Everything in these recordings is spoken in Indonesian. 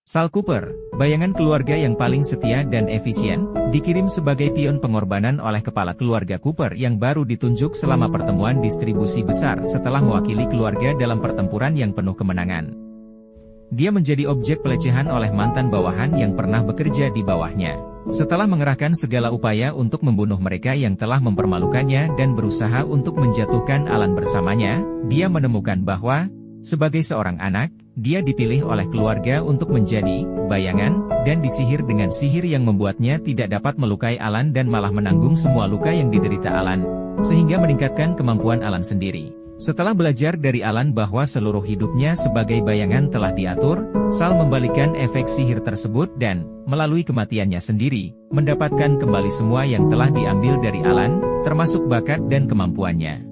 Sal Cooper, bayangan keluarga yang paling setia dan efisien, dikirim sebagai pion pengorbanan oleh kepala keluarga Cooper yang baru ditunjuk selama pertemuan distribusi besar setelah mewakili keluarga dalam pertempuran yang penuh kemenangan. Dia menjadi objek pelecehan oleh mantan bawahan yang pernah bekerja di bawahnya. Setelah mengerahkan segala upaya untuk membunuh mereka yang telah mempermalukannya dan berusaha untuk menjatuhkan Alan bersamanya, dia menemukan bahwa, sebagai seorang anak, dia dipilih oleh keluarga untuk menjadi bayangan, dan disihir dengan sihir yang membuatnya tidak dapat melukai Alan dan malah menanggung semua luka yang diderita Alan, sehingga meningkatkan kemampuan Alan sendiri. Setelah belajar dari Alan bahwa seluruh hidupnya sebagai bayangan telah diatur, Sal membalikan efek sihir tersebut dan, melalui kematiannya sendiri, mendapatkan kembali semua yang telah diambil dari Alan, termasuk bakat dan kemampuannya.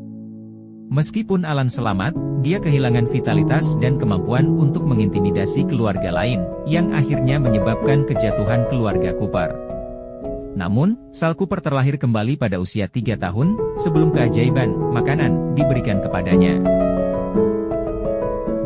Meskipun Alan selamat, dia kehilangan vitalitas dan kemampuan untuk mengintimidasi keluarga lain, yang akhirnya menyebabkan kejatuhan keluarga Cooper. Namun, Sal Cooper terlahir kembali pada usia 3 tahun, sebelum keajaiban makanan diberikan kepadanya.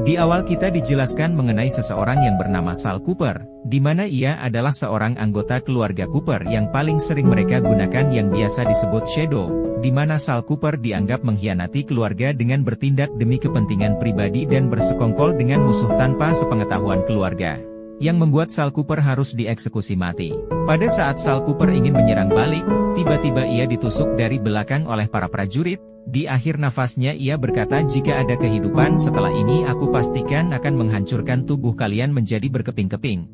Di awal kita dijelaskan mengenai seseorang yang bernama Sal Cooper, di mana ia adalah seorang anggota keluarga Cooper yang paling sering mereka gunakan yang biasa disebut Shadow, di mana Sal Cooper dianggap mengkhianati keluarga dengan bertindak demi kepentingan pribadi dan bersekongkol dengan musuh tanpa sepengetahuan keluarga, yang membuat Sal Cooper harus dieksekusi mati. Pada saat Sal Cooper ingin menyerang balik, tiba-tiba ia ditusuk dari belakang oleh para prajurit. Di akhir nafasnya ia berkata, "Jika ada kehidupan setelah ini, aku pastikan akan menghancurkan tubuh kalian menjadi berkeping-keping."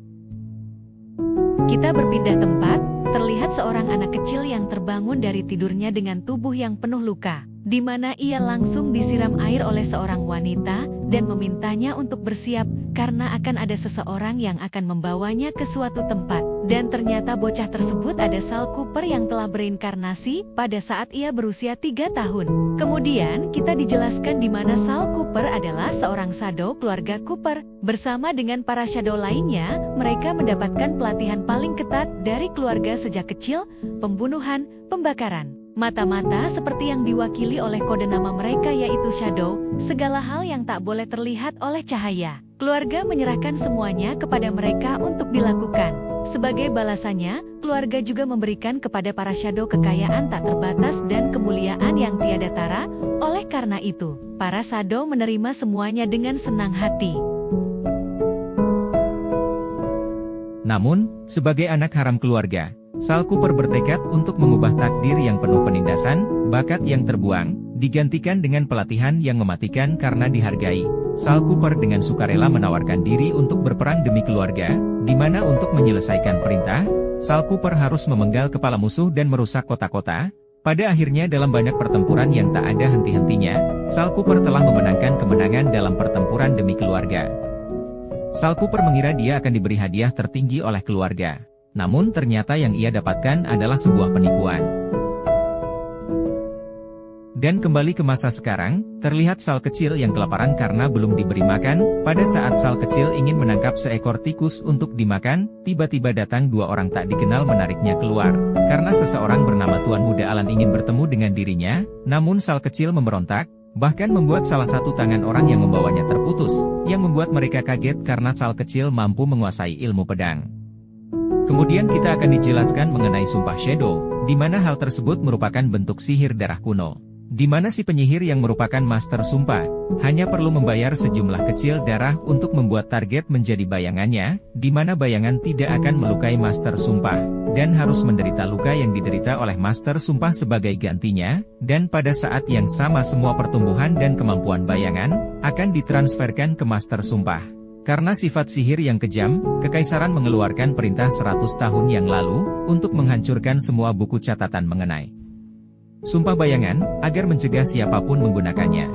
Kita berpindah tempat, terlihat seorang anak kecil yang terbangun dari tidurnya dengan tubuh yang penuh luka, di mana ia langsung disiram air oleh seorang wanita, dan memintanya untuk bersiap, karena akan ada seseorang yang akan membawanya ke suatu tempat. Dan ternyata bocah tersebut ada Sal Cooper yang telah berinkarnasi pada saat ia berusia 3 tahun. Kemudian kita dijelaskan di mana Sal Cooper adalah seorang shadow keluarga Cooper. Bersama dengan para shadow lainnya, mereka mendapatkan pelatihan paling ketat dari keluarga sejak kecil, pembunuhan, pembakaran, mata-mata seperti yang diwakili oleh kode nama mereka yaitu Shadow, segala hal yang tak boleh terlihat oleh cahaya. Keluarga menyerahkan semuanya kepada mereka untuk dilakukan. Sebagai balasannya, keluarga juga memberikan kepada para Shadow kekayaan tak terbatas dan kemuliaan yang tiada tara. Oleh karena itu, para Shadow menerima semuanya dengan senang hati. Namun, sebagai anak haram keluarga, Sal Cooper bertekad untuk mengubah takdir yang penuh penindasan, bakat yang terbuang, digantikan dengan pelatihan yang mematikan karena dihargai. Sal Cooper dengan sukarela menawarkan diri untuk berperang demi keluarga, di mana untuk menyelesaikan perintah, Sal Cooper harus memenggal kepala musuh dan merusak kota-kota. Pada akhirnya dalam banyak pertempuran yang tak ada henti-hentinya, Sal Cooper telah memenangkan kemenangan dalam pertempuran demi keluarga. Sal Cooper mengira dia akan diberi hadiah tertinggi oleh keluarga. Namun ternyata yang ia dapatkan adalah sebuah penipuan. Dan kembali ke masa sekarang, terlihat Sal kecil yang kelaparan karena belum diberi makan. Pada saat Sal kecil ingin menangkap seekor tikus untuk dimakan, tiba-tiba datang 2 orang tak dikenal menariknya keluar. Karena seseorang bernama Tuan Muda Alan ingin bertemu dengan dirinya, namun Sal kecil memberontak, bahkan membuat salah satu tangan orang yang membawanya terputus, yang membuat mereka kaget karena Sal kecil mampu menguasai ilmu pedang. Kemudian kita akan dijelaskan mengenai Sumpah Shadow, di mana hal tersebut merupakan bentuk sihir darah kuno, di mana si penyihir yang merupakan master sumpah, hanya perlu membayar sejumlah kecil darah untuk membuat target menjadi bayangannya, di mana bayangan tidak akan melukai master sumpah, dan harus menderita luka yang diderita oleh master sumpah sebagai gantinya, dan pada saat yang sama semua pertumbuhan dan kemampuan bayangan, akan ditransferkan ke master sumpah. Karena sifat sihir yang kejam, Kekaisaran mengeluarkan perintah 100 tahun yang lalu, untuk menghancurkan semua buku catatan mengenai sumpah bayangan, agar mencegah siapapun menggunakannya.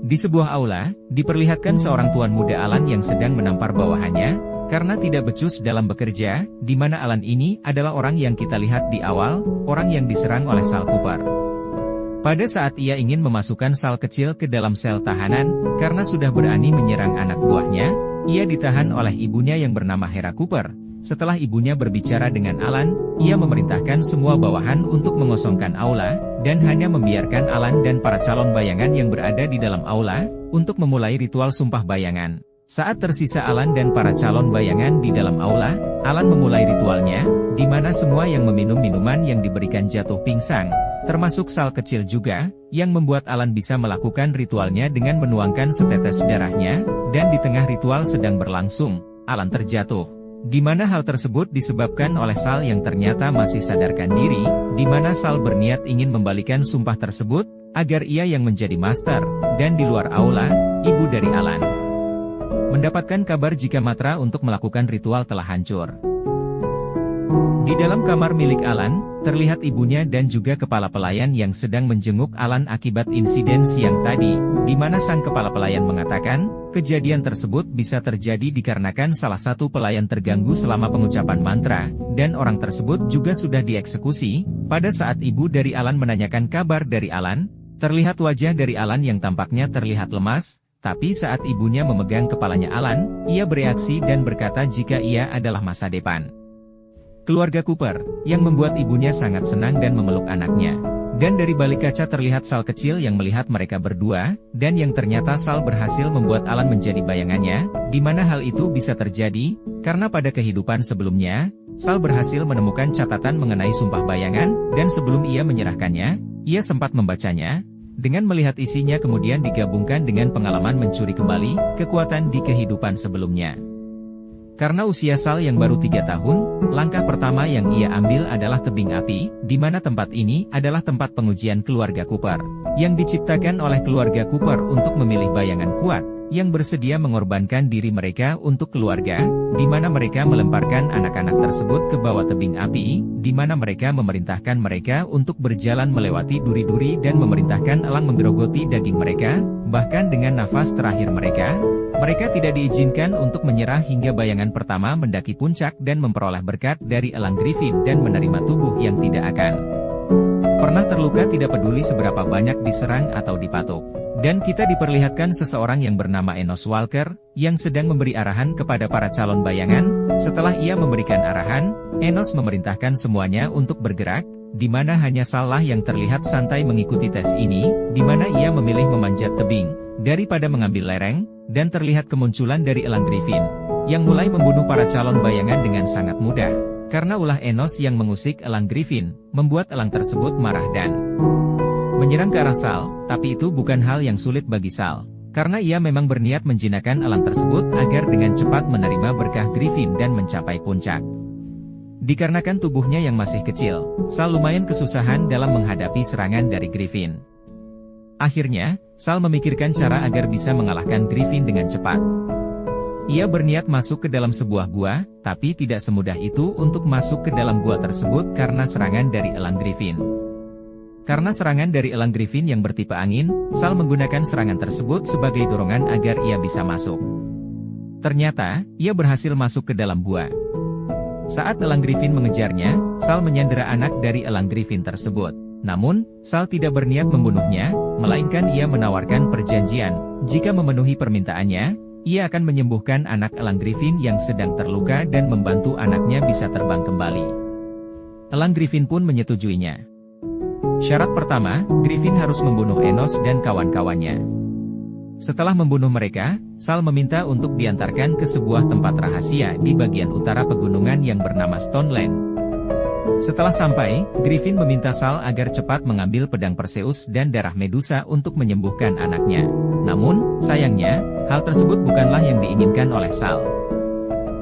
Di sebuah aula, diperlihatkan seorang Tuan Muda Alan yang sedang menampar bawahannya, karena tidak becus dalam bekerja, di mana Alan ini adalah orang yang kita lihat di awal, orang yang diserang oleh Sal Cooper. Pada saat ia ingin memasukkan Sal kecil ke dalam sel tahanan, karena sudah berani menyerang anak buahnya, ia ditahan oleh ibunya yang bernama Hera Cooper. Setelah ibunya berbicara dengan Alan, ia memerintahkan semua bawahan untuk mengosongkan aula, dan hanya membiarkan Alan dan para calon bayangan yang berada di dalam aula, untuk memulai ritual sumpah bayangan. Saat tersisa Alan dan para calon bayangan di dalam aula, Alan memulai ritualnya, di mana semua yang meminum minuman yang diberikan jatuh pingsan, termasuk Sal kecil juga, yang membuat Alan bisa melakukan ritualnya dengan menuangkan setetes darahnya, dan di tengah ritual sedang berlangsung, Alan terjatuh. Di mana hal tersebut disebabkan oleh Sal yang ternyata masih sadarkan diri, di mana Sal berniat ingin membalikan sumpah tersebut, agar ia yang menjadi master, dan di luar aula, ibu dari Alan mendapatkan kabar jika Matra untuk melakukan ritual telah hancur. Di dalam kamar milik Alan, terlihat ibunya dan juga kepala pelayan yang sedang menjenguk Alan akibat insiden siang tadi, di mana sang kepala pelayan mengatakan, kejadian tersebut bisa terjadi dikarenakan salah satu pelayan terganggu selama pengucapan mantra, dan orang tersebut juga sudah dieksekusi. Pada saat ibu dari Alan menanyakan kabar dari Alan, terlihat wajah dari Alan yang tampaknya terlihat lemas, tapi saat ibunya memegang kepalanya Alan, ia bereaksi dan berkata jika ia adalah masa depan keluarga Cooper, yang membuat ibunya sangat senang dan memeluk anaknya. Dan dari balik kaca terlihat Sal kecil yang melihat mereka berdua, dan yang ternyata Sal berhasil membuat Alan menjadi bayangannya, di mana hal itu bisa terjadi, karena pada kehidupan sebelumnya, Sal berhasil menemukan catatan mengenai sumpah bayangan, dan sebelum ia menyerahkannya, ia sempat membacanya. Dengan melihat isinya kemudian digabungkan dengan pengalaman mencuri kembali kekuatan di kehidupan sebelumnya. Karena usia Sal yang baru 3 tahun, langkah pertama yang ia ambil adalah tebing api, di mana tempat ini adalah tempat pengujian keluarga Cooper, yang diciptakan oleh keluarga Cooper untuk memilih bayangan kuat, yang bersedia mengorbankan diri mereka untuk keluarga, di mana mereka melemparkan anak-anak tersebut ke bawah tebing api, di mana mereka memerintahkan mereka untuk berjalan melewati duri-duri dan memerintahkan elang menggerogoti daging mereka, bahkan dengan nafas terakhir mereka tidak diizinkan untuk menyerah hingga bayangan pertama mendaki puncak dan memperoleh berkat dari elang Griffin dan menerima tubuh yang tidak akan pernah terluka tidak peduli seberapa banyak diserang atau dipatuk. Dan kita diperlihatkan seseorang yang bernama Enos Walker, yang sedang memberi arahan kepada para calon bayangan. Setelah ia memberikan arahan, Enos memerintahkan semuanya untuk bergerak, di mana hanya Salah yang terlihat santai mengikuti tes ini, di mana ia memilih memanjat tebing, daripada mengambil lereng, dan terlihat kemunculan dari elang Griffin, yang mulai membunuh para calon bayangan dengan sangat mudah. Karena ulah Enos yang mengusik elang Griffin, membuat elang tersebut marah dan menyerang ke arah Sal, tapi itu bukan hal yang sulit bagi Sal, karena ia memang berniat menjinakkan elang tersebut agar dengan cepat menerima berkah Griffin dan mencapai puncak. Dikarenakan tubuhnya yang masih kecil, Sal lumayan kesusahan dalam menghadapi serangan dari Griffin. Akhirnya, Sal memikirkan cara agar bisa mengalahkan Griffin dengan cepat. Ia berniat masuk ke dalam sebuah gua, tapi tidak semudah itu untuk masuk ke dalam gua tersebut karena serangan dari elang Griffin. Karena serangan dari elang Griffin yang bertipe angin, Sal menggunakan serangan tersebut sebagai dorongan agar ia bisa masuk. Ternyata, ia berhasil masuk ke dalam gua. Saat elang Griffin mengejarnya, Sal menyandera anak dari elang Griffin tersebut. Namun, Sal tidak berniat membunuhnya, melainkan ia menawarkan perjanjian, jika memenuhi permintaannya, ia akan menyembuhkan anak elang Griffin yang sedang terluka dan membantu anaknya bisa terbang kembali. Elang Griffin pun menyetujuinya. Syarat pertama, Griffin harus membunuh Enos dan kawan-kawannya. Setelah membunuh mereka, Sal meminta untuk diantarkan ke sebuah tempat rahasia di bagian utara pegunungan yang bernama Stoneland. Setelah sampai, Griffin meminta Sal agar cepat mengambil pedang Perseus dan darah Medusa untuk menyembuhkan anaknya. Namun, sayangnya, hal tersebut bukanlah yang diinginkan oleh Sal.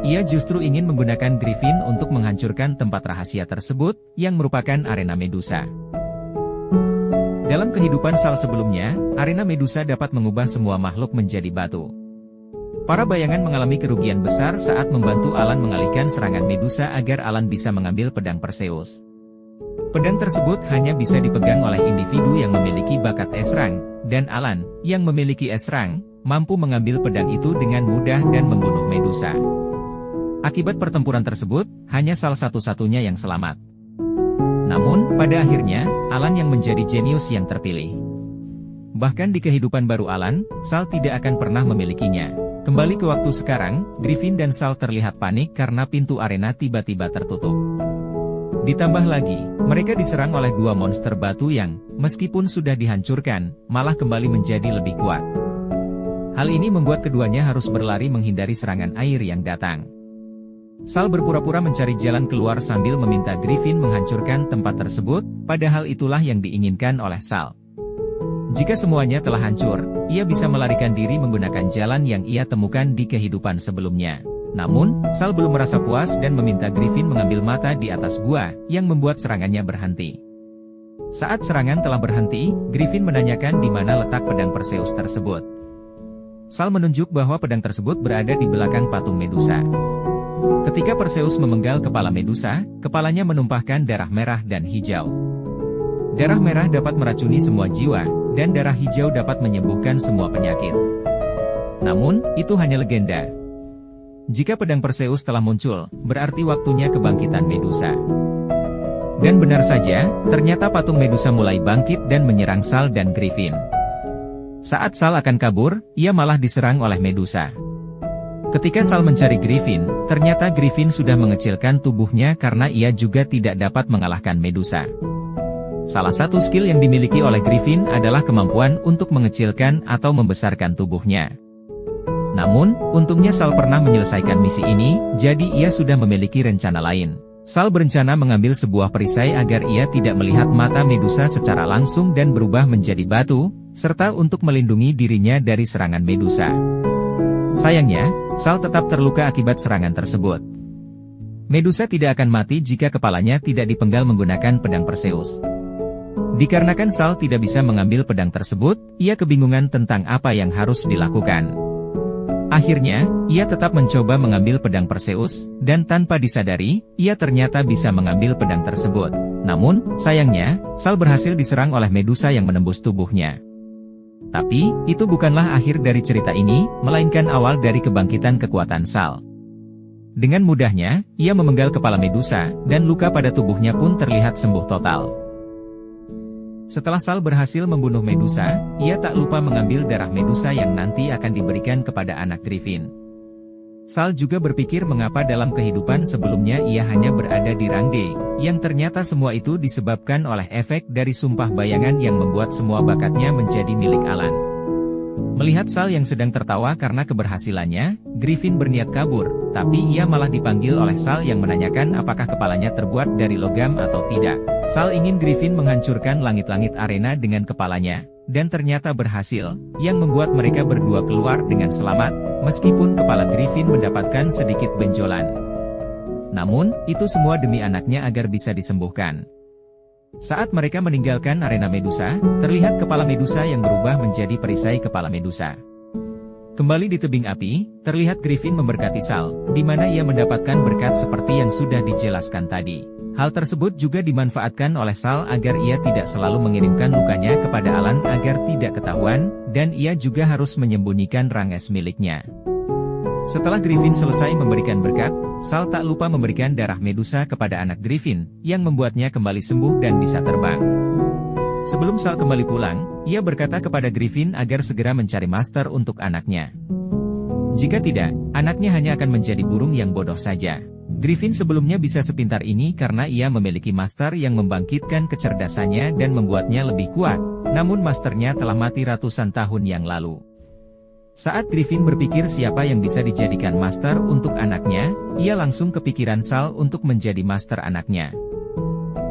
Ia justru ingin menggunakan Griffin untuk menghancurkan tempat rahasia tersebut, yang merupakan arena Medusa. Dalam kehidupan Sal sebelumnya, arena Medusa dapat mengubah semua makhluk menjadi batu. Para bayangan mengalami kerugian besar saat membantu Alan mengalihkan serangan Medusa agar Alan bisa mengambil pedang Perseus. Pedang tersebut hanya bisa dipegang oleh individu yang memiliki bakat es-rang, dan Alan, yang memiliki es-rang, mampu mengambil pedang itu dengan mudah dan membunuh Medusa. Akibat pertempuran tersebut, hanya Sal satu-satunya yang selamat. Namun, pada akhirnya, Alan yang menjadi jenius yang terpilih. Bahkan di kehidupan baru Alan, Sal tidak akan pernah memilikinya. Kembali ke waktu sekarang, Griffin dan Sal terlihat panik karena pintu arena tiba-tiba tertutup. Ditambah lagi, mereka diserang oleh dua monster batu yang, meskipun sudah dihancurkan, malah kembali menjadi lebih kuat. Hal ini membuat keduanya harus berlari menghindari serangan air yang datang. Sal berpura-pura mencari jalan keluar sambil meminta Griffin menghancurkan tempat tersebut, padahal itulah yang diinginkan oleh Sal. Jika semuanya telah hancur, ia bisa melarikan diri menggunakan jalan yang ia temukan di kehidupan sebelumnya. Namun, Sal belum merasa puas dan meminta Griffin mengambil mata di atas gua, yang membuat serangannya berhenti. Saat serangan telah berhenti, Griffin menanyakan di mana letak pedang Perseus tersebut. Sal menunjuk bahwa pedang tersebut berada di belakang patung Medusa. Ketika Perseus memenggal kepala Medusa, kepalanya menumpahkan darah merah dan hijau. Darah merah dapat meracuni semua jiwa, dan darah hijau dapat menyembuhkan semua penyakit. Namun, itu hanya legenda. Jika pedang Perseus telah muncul, berarti waktunya kebangkitan Medusa. Dan benar saja, ternyata patung Medusa mulai bangkit dan menyerang Sal dan Griffin. Saat Sal akan kabur, ia malah diserang oleh Medusa. Ketika Sal mencari Griffin, ternyata Griffin sudah mengecilkan tubuhnya karena ia juga tidak dapat mengalahkan Medusa. Salah satu skill yang dimiliki oleh Griffin adalah kemampuan untuk mengecilkan atau membesarkan tubuhnya. Namun, untungnya Sal pernah menyelesaikan misi ini, jadi ia sudah memiliki rencana lain. Sal berencana mengambil sebuah perisai agar ia tidak melihat mata Medusa secara langsung dan berubah menjadi batu, serta untuk melindungi dirinya dari serangan Medusa. Sayangnya, Sal tetap terluka akibat serangan tersebut. Medusa tidak akan mati jika kepalanya tidak dipenggal menggunakan pedang Perseus. Dikarenakan Sal tidak bisa mengambil pedang tersebut, ia kebingungan tentang apa yang harus dilakukan. Akhirnya, ia tetap mencoba mengambil pedang Perseus, dan tanpa disadari, ia ternyata bisa mengambil pedang tersebut. Namun, sayangnya, Sal berhasil diserang oleh Medusa yang menembus tubuhnya. Tapi, itu bukanlah akhir dari cerita ini, melainkan awal dari kebangkitan kekuatan Sal. Dengan mudahnya, ia memenggal kepala Medusa, dan luka pada tubuhnya pun terlihat sembuh total. Setelah Sal berhasil membunuh Medusa, ia tak lupa mengambil darah Medusa yang nanti akan diberikan kepada anak Griffin. Sal juga berpikir mengapa dalam kehidupan sebelumnya ia hanya berada di rang D, yang ternyata semua itu disebabkan oleh efek dari sumpah bayangan yang membuat semua bakatnya menjadi milik Alan. Melihat Sal yang sedang tertawa karena keberhasilannya, Griffin berniat kabur, tapi ia malah dipanggil oleh Sal yang menanyakan apakah kepalanya terbuat dari logam atau tidak. Sal ingin Griffin menghancurkan langit-langit arena dengan kepalanya, dan ternyata berhasil, yang membuat mereka berdua keluar dengan selamat, meskipun kepala Griffin mendapatkan sedikit benjolan. Namun, itu semua demi anaknya agar bisa disembuhkan. Saat mereka meninggalkan arena Medusa, terlihat kepala Medusa yang berubah menjadi perisai kepala Medusa. Kembali di tebing api, terlihat Griffin memberkati Sal, di mana ia mendapatkan berkat seperti yang sudah dijelaskan tadi. Hal tersebut juga dimanfaatkan oleh Sal agar ia tidak selalu mengirimkan lukanya kepada Alan agar tidak ketahuan, dan ia juga harus menyembunyikan ranges miliknya. Setelah Griffin selesai memberikan berkat, Sal tak lupa memberikan darah Medusa kepada anak Griffin, yang membuatnya kembali sembuh dan bisa terbang. Sebelum Sal kembali pulang, ia berkata kepada Griffin agar segera mencari master untuk anaknya. Jika tidak, anaknya hanya akan menjadi burung yang bodoh saja. Griffin sebelumnya bisa sepintar ini karena ia memiliki master yang membangkitkan kecerdasannya dan membuatnya lebih kuat, namun masternya telah mati ratusan tahun yang lalu. Saat Griffin berpikir siapa yang bisa dijadikan master untuk anaknya, ia langsung kepikiran Sal untuk menjadi master anaknya.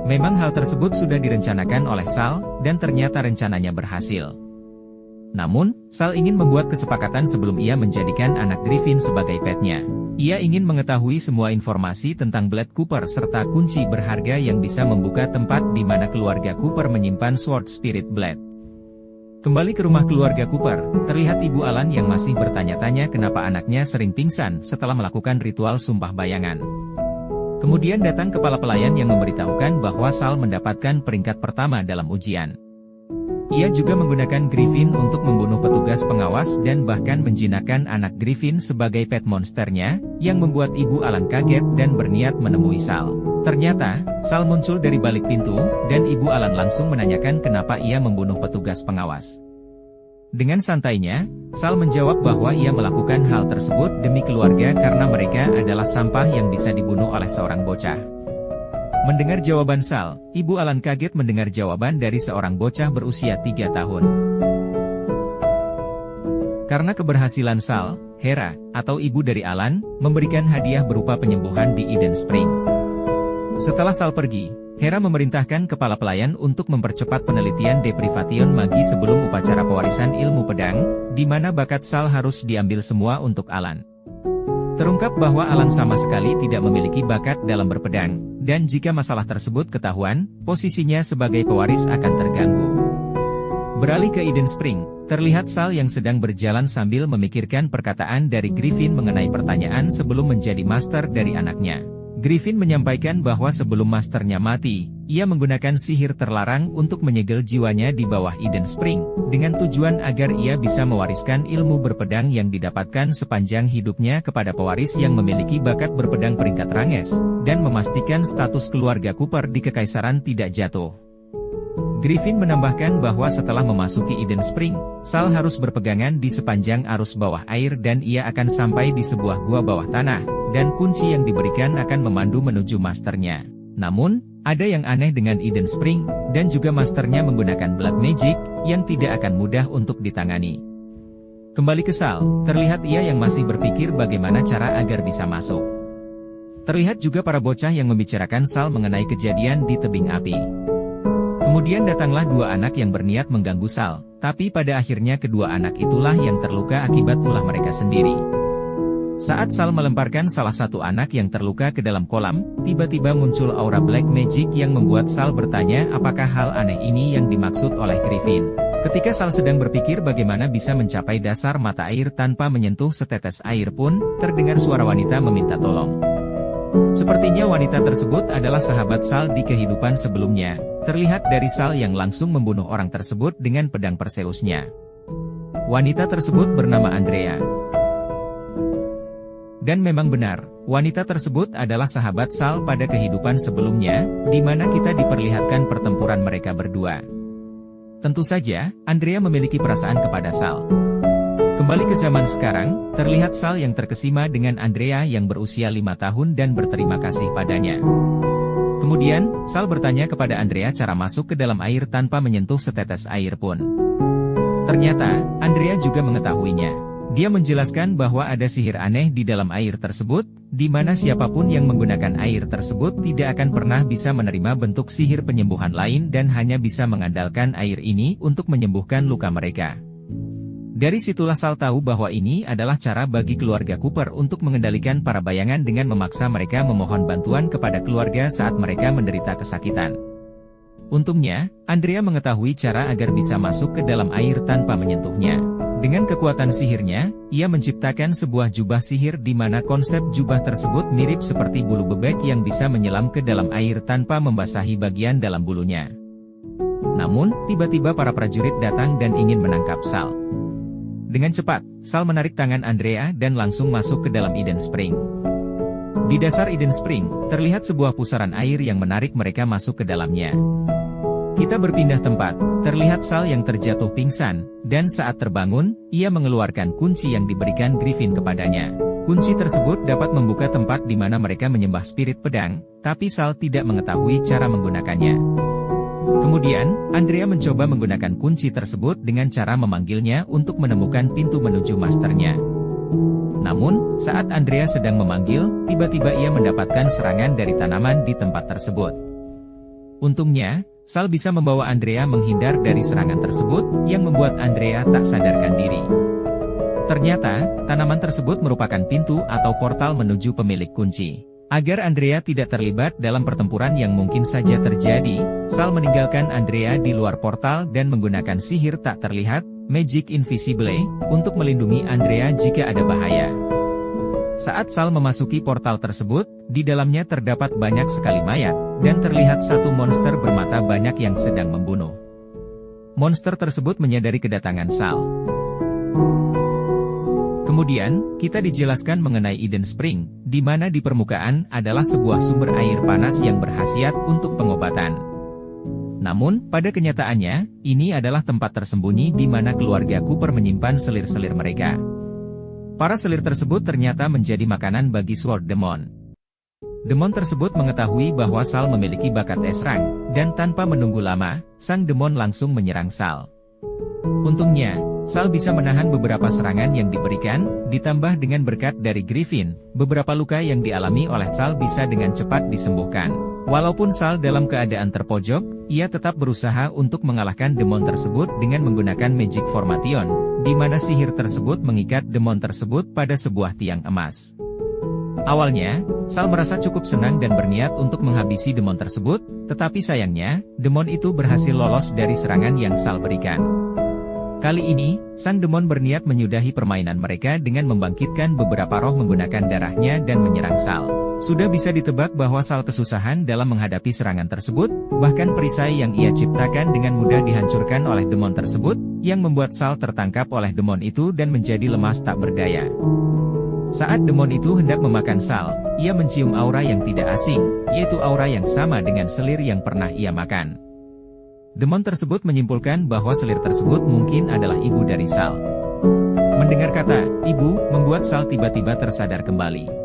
Memang hal tersebut sudah direncanakan oleh Sal, dan ternyata rencananya berhasil. Namun, Sal ingin membuat kesepakatan sebelum ia menjadikan anak Griffin sebagai petnya. Ia ingin mengetahui semua informasi tentang Blade Cooper serta kunci berharga yang bisa membuka tempat di mana keluarga Cooper menyimpan Sword Spirit Blade. Kembali ke rumah keluarga Cooper, terlihat Ibu Alan yang masih bertanya-tanya kenapa anaknya sering pingsan setelah melakukan ritual sumpah bayangan. Kemudian datang kepala pelayan yang memberitahukan bahwa Sal mendapatkan peringkat pertama dalam ujian. Ia juga menggunakan Griffin untuk membunuh petugas pengawas dan bahkan menjinakkan anak Griffin sebagai pet monsternya, yang membuat Ibu Alan kaget dan berniat menemui Sal. Ternyata, Sal muncul dari balik pintu, dan Ibu Alan langsung menanyakan kenapa ia membunuh petugas pengawas. Dengan santainya, Sal menjawab bahwa ia melakukan hal tersebut demi keluarga karena mereka adalah sampah yang bisa dibunuh oleh seorang bocah. Mendengar jawaban Sal, Ibu Alan kaget mendengar jawaban dari seorang bocah berusia 3 tahun. Karena keberhasilan Sal, Hera, atau ibu dari Alan, memberikan hadiah berupa penyembuhan di Eden Spring. Setelah Sal pergi, Hera memerintahkan kepala pelayan untuk mempercepat penelitian deprivation magi sebelum upacara pewarisan ilmu pedang, di mana bakat Sal harus diambil semua untuk Alan. Terungkap bahwa Alan sama sekali tidak memiliki bakat dalam berpedang, dan jika masalah tersebut ketahuan, posisinya sebagai pewaris akan terganggu. Beralih ke Eden Spring, terlihat Sal yang sedang berjalan sambil memikirkan perkataan dari Griffin mengenai pertanyaan sebelum menjadi master dari anaknya. Griffin menyampaikan bahwa sebelum masternya mati, ia menggunakan sihir terlarang untuk menyegel jiwanya di bawah Eden Spring, dengan tujuan agar ia bisa mewariskan ilmu berpedang yang didapatkan sepanjang hidupnya kepada pewaris yang memiliki bakat berpedang peringkat ranges, dan memastikan status keluarga Cooper di kekaisaran tidak jatuh. Griffin menambahkan bahwa setelah memasuki Eden Spring, Sal harus berpegangan di sepanjang arus bawah air dan ia akan sampai di sebuah gua bawah tanah, dan kunci yang diberikan akan memandu menuju masternya. Namun, ada yang aneh dengan Eden Spring, dan juga masternya menggunakan Blood Magic, yang tidak akan mudah untuk ditangani. Kembali ke Sal, terlihat ia yang masih berpikir bagaimana cara agar bisa masuk. Terlihat juga para bocah yang membicarakan Sal mengenai kejadian di tebing api. Kemudian datanglah dua anak yang berniat mengganggu Sal, tapi pada akhirnya kedua anak itulah yang terluka akibat ulah mereka sendiri. Saat Sal melemparkan salah satu anak yang terluka ke dalam kolam, tiba-tiba muncul aura black magic yang membuat Sal bertanya apakah hal aneh ini yang dimaksud oleh Griffin. Ketika Sal sedang berpikir bagaimana bisa mencapai dasar mata air tanpa menyentuh setetes air pun, terdengar suara wanita meminta tolong. Sepertinya wanita tersebut adalah sahabat Sal di kehidupan sebelumnya, terlihat dari Sal yang langsung membunuh orang tersebut dengan pedang Perseusnya. Wanita tersebut bernama Andrea. Dan memang benar, wanita tersebut adalah sahabat Sal pada kehidupan sebelumnya, di mana kita diperlihatkan pertempuran mereka berdua. Tentu saja, Andrea memiliki perasaan kepada Sal. Kembali ke zaman sekarang, terlihat Sal yang terkesima dengan Andrea yang berusia 5 tahun dan berterima kasih padanya. Kemudian, Sal bertanya kepada Andrea cara masuk ke dalam air tanpa menyentuh setetes air pun. Ternyata, Andrea juga mengetahuinya. Dia menjelaskan bahwa ada sihir aneh di dalam air tersebut, di mana siapapun yang menggunakan air tersebut tidak akan pernah bisa menerima bentuk sihir penyembuhan lain dan hanya bisa mengandalkan air ini untuk menyembuhkan luka mereka. Dari situlah Sal tahu bahwa ini adalah cara bagi keluarga Cooper untuk mengendalikan para bayangan dengan memaksa mereka memohon bantuan kepada keluarga saat mereka menderita kesakitan. Untungnya, Andrea mengetahui cara agar bisa masuk ke dalam air tanpa menyentuhnya. Dengan kekuatan sihirnya, ia menciptakan sebuah jubah sihir di mana konsep jubah tersebut mirip seperti bulu bebek yang bisa menyelam ke dalam air tanpa membasahi bagian dalam bulunya. Namun, tiba-tiba para prajurit datang dan ingin menangkap Sal. Dengan cepat, Sal menarik tangan Andrea dan langsung masuk ke dalam Eden Spring. Di dasar Eden Spring, terlihat sebuah pusaran air yang menarik mereka masuk ke dalamnya. Kita berpindah tempat, terlihat Sal yang terjatuh pingsan, dan saat terbangun, ia mengeluarkan kunci yang diberikan Griffin kepadanya. Kunci tersebut dapat membuka tempat di mana mereka menyembah spirit pedang, tapi Sal tidak mengetahui cara menggunakannya. Kemudian, Andrea mencoba menggunakan kunci tersebut dengan cara memanggilnya untuk menemukan pintu menuju masternya. Namun, saat Andrea sedang memanggil, tiba-tiba ia mendapatkan serangan dari tanaman di tempat tersebut. Untungnya, Sal bisa membawa Andrea menghindar dari serangan tersebut, yang membuat Andrea tak sadarkan diri. Ternyata, tanaman tersebut merupakan pintu atau portal menuju pemilik kunci. Agar Andrea tidak terlibat dalam pertempuran yang mungkin saja terjadi, Sal meninggalkan Andrea di luar portal dan menggunakan sihir tak terlihat, Magic Invisible, untuk melindungi Andrea jika ada bahaya. Saat Sal memasuki portal tersebut, di dalamnya terdapat banyak sekali mayat, dan terlihat satu monster bermata banyak yang sedang membunuh. Monster tersebut menyadari kedatangan Sal. Kemudian, kita dijelaskan mengenai Eden Spring, di mana di permukaan adalah sebuah sumber air panas yang berkhasiat untuk pengobatan. Namun, pada kenyataannya, ini adalah tempat tersembunyi di mana keluarga Cooper menyimpan selir-selir mereka. Para selir tersebut ternyata menjadi makanan bagi Sword Demon. Demon tersebut mengetahui bahwa Sal memiliki bakat esrang, dan tanpa menunggu lama, sang demon langsung menyerang Sal. Untungnya, Sal bisa menahan beberapa serangan yang diberikan, ditambah dengan berkat dari Griffin, beberapa luka yang dialami oleh Sal bisa dengan cepat disembuhkan. Walaupun Sal dalam keadaan terpojok, ia tetap berusaha untuk mengalahkan demon tersebut dengan menggunakan Magic Formation, di mana sihir tersebut mengikat demon tersebut pada sebuah tiang emas. Awalnya, Sal merasa cukup senang dan berniat untuk menghabisi demon tersebut, tetapi sayangnya, demon itu berhasil lolos dari serangan yang Sal berikan. Kali ini, sang demon berniat menyudahi permainan mereka dengan membangkitkan beberapa roh menggunakan darahnya dan menyerang Sal. Sudah bisa ditebak bahwa Sal kesusahan dalam menghadapi serangan tersebut, bahkan perisai yang ia ciptakan dengan mudah dihancurkan oleh demon tersebut, yang membuat Sal tertangkap oleh demon itu dan menjadi lemas tak berdaya. Saat demon itu hendak memakan Sal, ia mencium aura yang tidak asing, yaitu aura yang sama dengan selir yang pernah ia makan. Demon tersebut menyimpulkan bahwa selir tersebut mungkin adalah ibu dari Sal. Mendengar kata "ibu" membuat Sal tiba-tiba tersadar kembali.